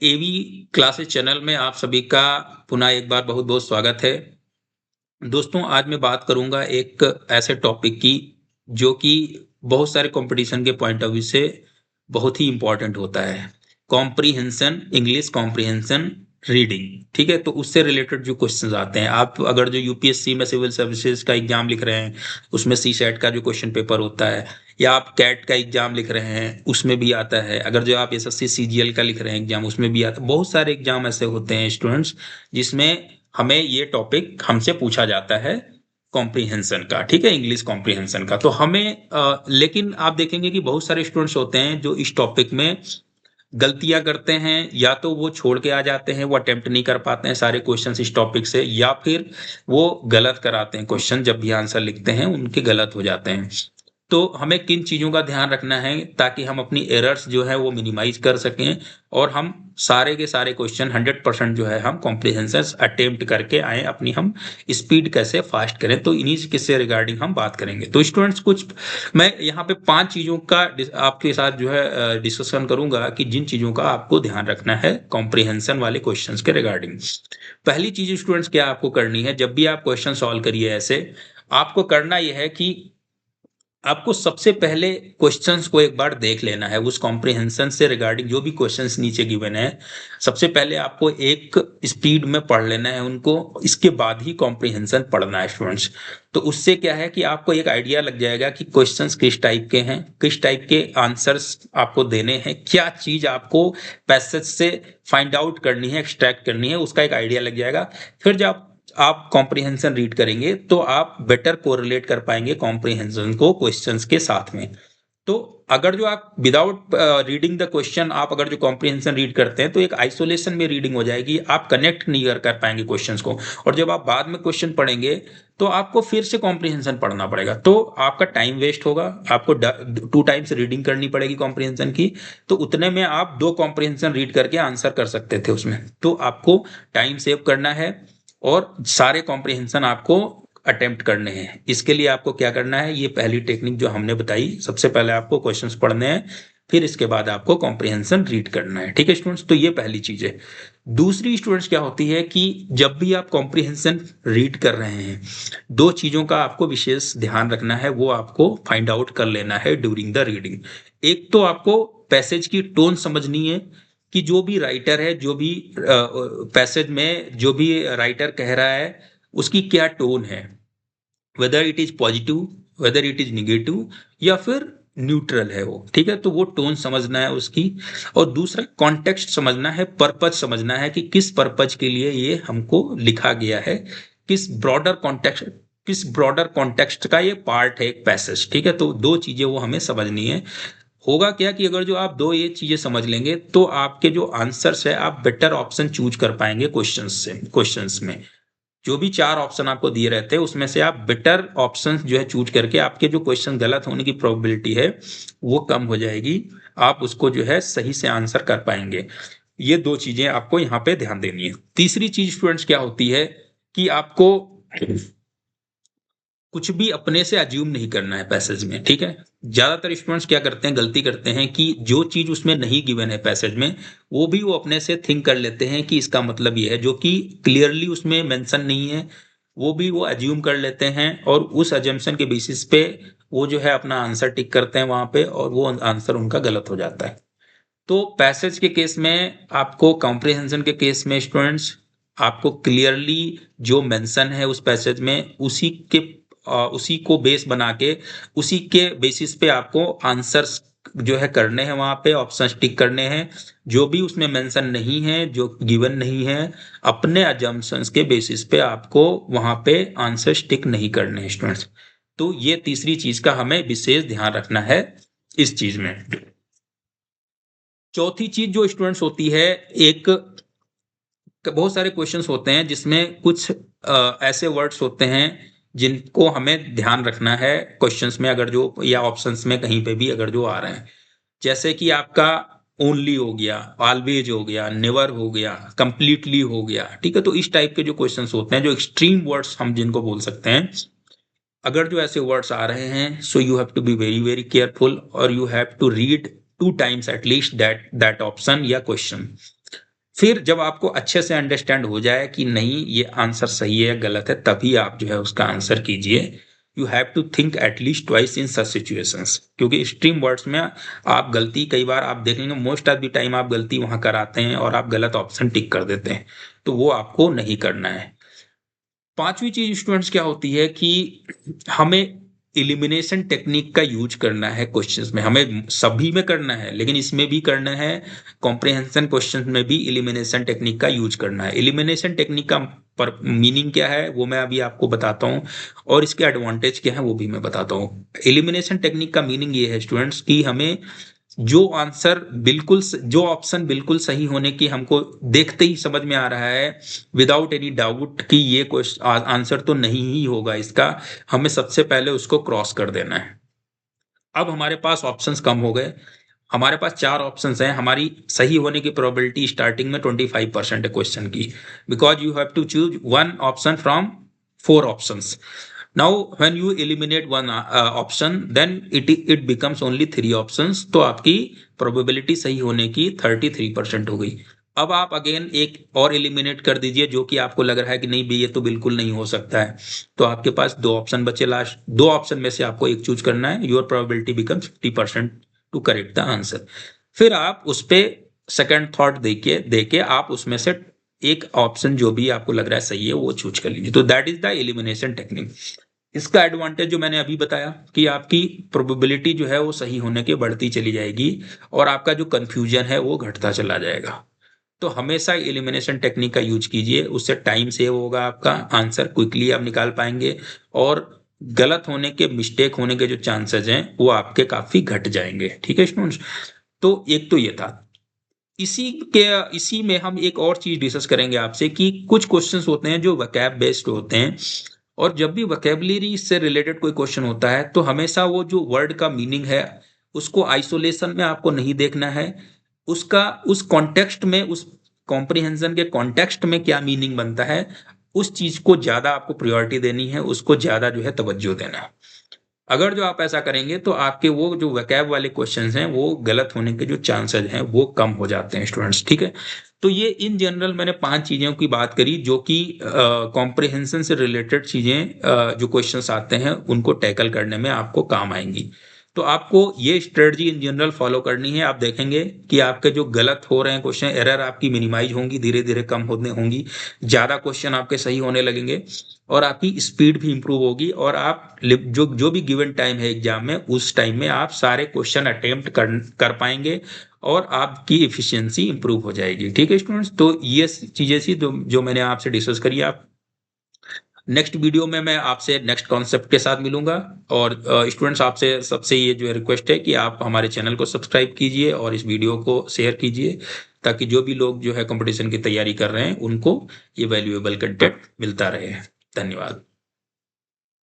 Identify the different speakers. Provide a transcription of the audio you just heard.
Speaker 1: एवी classes channel में आप सभी का पुनः एक बार बहुत-बहुत स्वागत है। दोस्तों, आज मैं बात करूँगा एक ऐसे टॉपिक की जो कि बहुत सारे कॉम्पिटिशन के पॉइंट ऑफ व्यू से बहुत ही इम्पोर्टेंट होता है। कॉम्प्रिहेंशन, इंग्लिश कॉम्प्रिहेंशन रीडिंग, ठीक है? तो उससे रिलेटेड जो क्वेश्चंस आते हैं, आप अगर जो यूपीएससी में सिविल सर्विसेज़ का एग्ज़ाम लिख रहे हैं, उसमें सीसैट का जो क्वेश्चन पेपर होता है या आप कैट का एग्ज़ाम लिख रहे हैं, उसमें भी आता है। अगर जो आप एसएससी सीजीएल का लिख रहे हैं एग्ज़ाम, उसमें भी आता है। बहुत सारे एग्ज़ाम ऐसे होते हैं स्टूडेंट्स, जिसमें हमें ये टॉपिक हमसे पूछा जाता है कॉम्प्रिहेंशन का, ठीक है? इंग्लिश कॉम्प्रिहेंशन का। तो हमें लेकिन आप देखेंगे कि बहुत सारे स्टूडेंट्स होते हैं जो इस टॉपिक में गलतियाँ करते हैं, या तो वो छोड़ के आ जाते हैं, वो अटेम्प्ट नहीं कर पाते हैं सारे क्वेश्चंस इस टॉपिक से, या फिर वो गलत कराते हैं क्वेश्चन, जब भी आंसर लिखते हैं उनके गलत हो जाते हैं। तो हमें किन चीज़ों का ध्यान रखना है ताकि हम अपनी एरर्स जो है वो मिनिमाइज़ कर सकें और हम सारे के सारे क्वेश्चन 100% जो है हम कॉम्प्रिहेंशन अटेम्प्ट करके आएँ, अपनी हम स्पीड कैसे फ़ास्ट करें, तो इन्हीं से रिगार्डिंग हम बात करेंगे। तो स्टूडेंट्स, कुछ मैं यहाँ पे 5 चीज़ों का आपके साथ जो है डिस्कशन करूँगा कि जिन चीज़ों का आपको ध्यान रखना है कॉम्प्रिहेंशन वाले क्वेश्चंस के रिगार्डिंग। पहली चीज़ स्टूडेंट्स क्या आपको करनी है, जब भी आप क्वेश्चन सॉल्व करिए ऐसे, आपको करना ये है कि आपको सबसे पहले क्वेश्चंस को एक बार देख लेना है, उस कॉम्प्रिहेंशन से रिगार्डिंग जो भी क्वेश्चंस नीचे गिवन है, सबसे पहले आपको एक स्पीड में पढ़ लेना है उनको, इसके बाद ही कॉम्प्रिहेंशन पढ़ना है स्टूडेंट्स। तो उससे क्या है कि आपको एक आइडिया लग जाएगा कि क्वेश्चंस किस टाइप के हैं, किस टाइप के आंसर्स आपको देने हैं, क्या चीज़ आपको पैसेज से फाइंड आउट करनी है, एक्सट्रैक्ट करनी है, उसका एक आइडिया लग जाएगा। फिर जब आप कॉम्प्रिहेंशन रीड करेंगे तो आप बेटर कोरिलेट कर पाएंगे कॉम्प्रिहेंशन को क्वेश्चंस के साथ में। तो अगर जो आप विदाउट रीडिंग द क्वेश्चन, आप अगर जो कॉम्प्रिहेंशन रीड करते हैं तो एक आइसोलेशन में रीडिंग हो जाएगी, आप कनेक्ट नहीं कर पाएंगे क्वेश्चंस को। और जब आप बाद में क्वेश्चन पढ़ेंगे तो आपको फिर से कॉम्प्रिहेंशन पढ़ना पड़ेगा, तो आपका टाइम वेस्ट होगा। आपको 2 टाइम्स रीडिंग करनी पड़ेगी कॉम्प्रिहेंशन की। तो उतने में आप 2 कॉम्प्रिहेंशन रीड करके आंसर कर सकते थे उसमें। तो आपको टाइम सेव करना है और सारे कॉम्प्रिहेंशन आपको अटेम्प्ट करने हैं। इसके लिए आपको क्या करना है, ये पहली टेक्निक जो हमने बताई, सबसे पहले आपको क्वेश्चंस पढ़ने हैं, फिर इसके बाद आपको कॉम्प्रिहेंशन रीड करना है, ठीक है स्टूडेंट्स? तो ये पहली चीज है। दूसरी स्टूडेंट्स क्या होती है कि जब भी आप कॉम्प्रिहेंशन रीड कर रहे हैं, 2 चीजों का आपको विशेष ध्यान रखना है, वो आपको फाइंड आउट कर लेना है ड्यूरिंग द रीडिंग। एक तो आपको पैसेज की टोन समझनी है कि जो भी राइटर है, जो भी पैसेज में जो भी राइटर कह रहा है, उसकी क्या टोन है, whether it is positive, whether it is negative, या फिर न्यूट्रल है वो, ठीक है? तो वो टोन समझना है उसकी। और दूसरा कॉन्टेक्स्ट समझना है, पर्पज समझना है कि किस पर्पज के लिए ये हमको लिखा गया है, किस ब्रॉडर कॉन्टेक्स्ट, किस ब्रॉडर कॉन्टेक्स्ट का ये पार्ट है एक पैसेज, ठीक है? तो 2 चीजें वो हमें समझनी है। होगा क्या कि अगर जो आप 2 ये चीजें समझ लेंगे तो आपके जो आंसर्स है, आप बेटर ऑप्शन चूज कर पाएंगे क्वेश्चंस में। जो भी 4 ऑप्शन आपको दिए रहते हैं उसमें से आप बेटर ऑप्शन जो है चूज करके, आपके जो क्वेश्चन गलत होने की प्रोबेबिलिटी है वो कम हो जाएगी, आप उसको जो है सही से आंसर कर पाएंगे। ये 2 चीजें आपको यहाँ पे ध्यान देनी है। तीसरी चीज स्टूडेंट्स क्या होती है कि आपको कुछ भी अपने से अज्यूम नहीं करना है पैसेज में, ठीक है? ज्यादातर स्टूडेंट्स क्या करते हैं, गलती करते हैं कि जो चीज उसमें नहीं गिवन है पैसेज में, वो भी वो अपने से थिंक कर लेते हैं कि इसका मतलब ये है, जो कि क्लियरली उसमें मेंशन नहीं है, वो भी वो अज्यूम कर लेते हैं और उस अजम्पशन के बेसिस पे वो जो है अपना आंसर टिक करते हैं वहां पे, और वो आंसर उनका गलत हो जाता है। तो पैसेज के केस में आपको, कॉम्प्रिहेंशन के केस में स्टूडेंट्स, आपको क्लियरली जो मेंशन है उस पैसेज में, उसी को बेस बना के, उसी के बेसिस पे आपको आंसर्स जो है करने हैं, वहां पे ऑप्शन टिक करने हैं। जो भी उसमें मेंशन नहीं है, जो गिवन नहीं है, अपने अजम्पशंस के बेसिस पे आपको वहां पे आंसर टिक नहीं करने हैं स्टूडेंट्स। तो ये तीसरी चीज का हमें विशेष ध्यान रखना है इस चीज में। चौथी चीज जो स्टूडेंट्स होती है, एक बहुत सारे क्वेश्चंस होते हैं जिसमें कुछ ऐसे वर्ड्स होते हैं जिनको हमें ध्यान रखना है क्वेश्चंस में, अगर जो या ऑप्शंस में कहीं पे भी अगर जो आ रहे हैं। जैसे कि आपका ओनली हो गया, ऑलवेज हो गया, नेवर हो गया, कंप्लीटली हो गया, ठीक है? तो इस टाइप के जो क्वेश्चंस होते हैं, जो एक्सट्रीम वर्ड्स हम जिनको बोल सकते हैं, अगर जो ऐसे वर्ड्स आ रहे हैं, so you have to be very very careful और you have to read 2 times at least that option या क्वेश्चन। फिर जब आपको अच्छे से अंडरस्टैंड हो जाए कि नहीं ये आंसर सही है या गलत है, तभी आप जो है उसका आंसर कीजिए। You have to think at least twice in such situations, क्योंकि एक्सट्रीम वर्ड्स में आप गलती कई बार आप देखेंगे मोस्ट ऑफ द टाइम आप गलती वहां कराते हैं और आप गलत ऑप्शन टिक कर देते हैं, तो वो आपको नहीं करना है। पांचवी चीज स्टूडेंट्स क्या होती है कि हमें एलिमिनेशन टेक्निक का यूज करना है क्वेश्चंस में। हमें सभी में करना है लेकिन इसमें भी करना है, कॉम्प्रिहेंशन क्वेश्चंस में भी एलिमिनेशन टेक्निक का यूज करना है। एलिमिनेशन टेक्निक का पर मीनिंग क्या है वो मैं अभी आपको बताता हूँ, और इसके एडवांटेज क्या है वो भी मैं बताता हूँ। एलिमिनेशन टेक्निक का मीनिंग ये है स्टूडेंट्स कि हमें जो ऑप्शन बिल्कुल सही होने की हमको देखते ही समझ में आ रहा है, विदाउट एनी डाउट कि ये क्वेश्चन आंसर तो नहीं ही होगा इसका, हमें सबसे पहले उसको क्रॉस कर देना है। अब हमारे पास ऑप्शंस कम हो गए, हमारे पास 4 ऑप्शंस हैं, हमारी सही होने की प्रोबेबिलिटी स्टार्टिंग में 25% है क्वेश्चन की, because you have to choose one option from 4 options. Now when you eliminate one option, then it becomes only 3 options, तो आपकी प्रोबेबिलिटी सही होने की 33% हो गई। अब आप अगेन एक और एलिमिनेट कर दीजिए जो कि आपको लग रहा है कि नहीं भी ये तो बिल्कुल नहीं हो सकता है, तो आपके पास 2 ऑप्शन बचे, लास्ट 2 ऑप्शन में से आपको एक चूज करना है। Your probability becomes 50% to correct the answer. फिर आप उस पे सेकंड थॉट देके आप उसमें से एक ऑप्शन जो भी आपको लग रहा है सही है वो चूज कर लीजिए। तो that is the elimination technique. इसका एडवांटेज जो मैंने अभी बताया कि आपकी प्रोबेबिलिटी जो है वो सही होने की बढ़ती चली जाएगी और आपका जो कंफ्यूजन है वो घटता चला जाएगा। तो हमेशा एलिमिनेशन टेक्निक का यूज कीजिए, उससे टाइम सेव होगा, आपका आंसर क्विकली आप निकाल पाएंगे और गलत होने के, मिस्टेक होने के जो चांसेस हैं वो आपके काफी घट जाएंगे। ठीक है स्टूडेंट्स, तो एक तो ये था। इसी में हम एक और चीज डिस्कस करेंगे आपसे कि कुछ क्वेश्चंस होते हैं जो वकैब बेस्ड होते हैं, और जब भी वोकैबुलरी से रिलेटेड कोई क्वेश्चन होता है तो हमेशा वो जो वर्ड का मीनिंग है उसको आइसोलेशन में आपको नहीं देखना है, उसका उस कॉन्टेक्स्ट में, उस कॉम्प्रिहेंशन के कॉन्टेक्स्ट में क्या मीनिंग बनता है, उस चीज को ज्यादा आपको प्रायोरिटी देनी है, उसको ज्यादा जो है तवज्जो देना है। अगर जो आप ऐसा करेंगे तो आपके वो जो वैकैब वाले क्वेश्चंस हैं वो गलत होने के जो चांसेस हैं वो कम हो जाते हैं स्टूडेंट्स। ठीक है, तो ये इन जनरल मैंने 5 चीजों की बात करी जो कि कॉम्प्रिहेंशन से रिलेटेड चीजें, जो क्वेश्चंस आते हैं उनको टैकल करने में आपको काम आएंगी। तो आपको ये स्ट्रेटजी इन जनरल फॉलो करनी है। आप देखेंगे कि आपके जो गलत हो रहे हैं क्वेश्चन, एरर आपकी मिनिमाइज होंगी, धीरे धीरे कम होने होंगी, ज्यादा क्वेश्चन आपके सही होने लगेंगे और आपकी स्पीड भी इंप्रूव होगी, और आप जो जो भी गिवन टाइम है एग्जाम में उस टाइम में आप सारे क्वेश्चन अटेम्प्ट कर पाएंगे और आपकी इफिशियंसी इंप्रूव हो जाएगी। ठीक है स्टूडेंट्स, तो ये चीजें सी जो मैंने आपसे डिस्कस करी। आप नेक्स्ट वीडियो में मैं आपसे नेक्स्ट कॉन्सेप्ट के साथ मिलूंगा, और स्टूडेंट्स आपसे सबसे ये जो है रिक्वेस्ट है कि आप हमारे चैनल को सब्सक्राइब कीजिए और इस वीडियो को शेयर कीजिए, ताकि जो भी लोग जो है कंपटीशन की तैयारी कर रहे हैं उनको ये वैल्यूएबल कंटेंट मिलता रहे। धन्यवाद।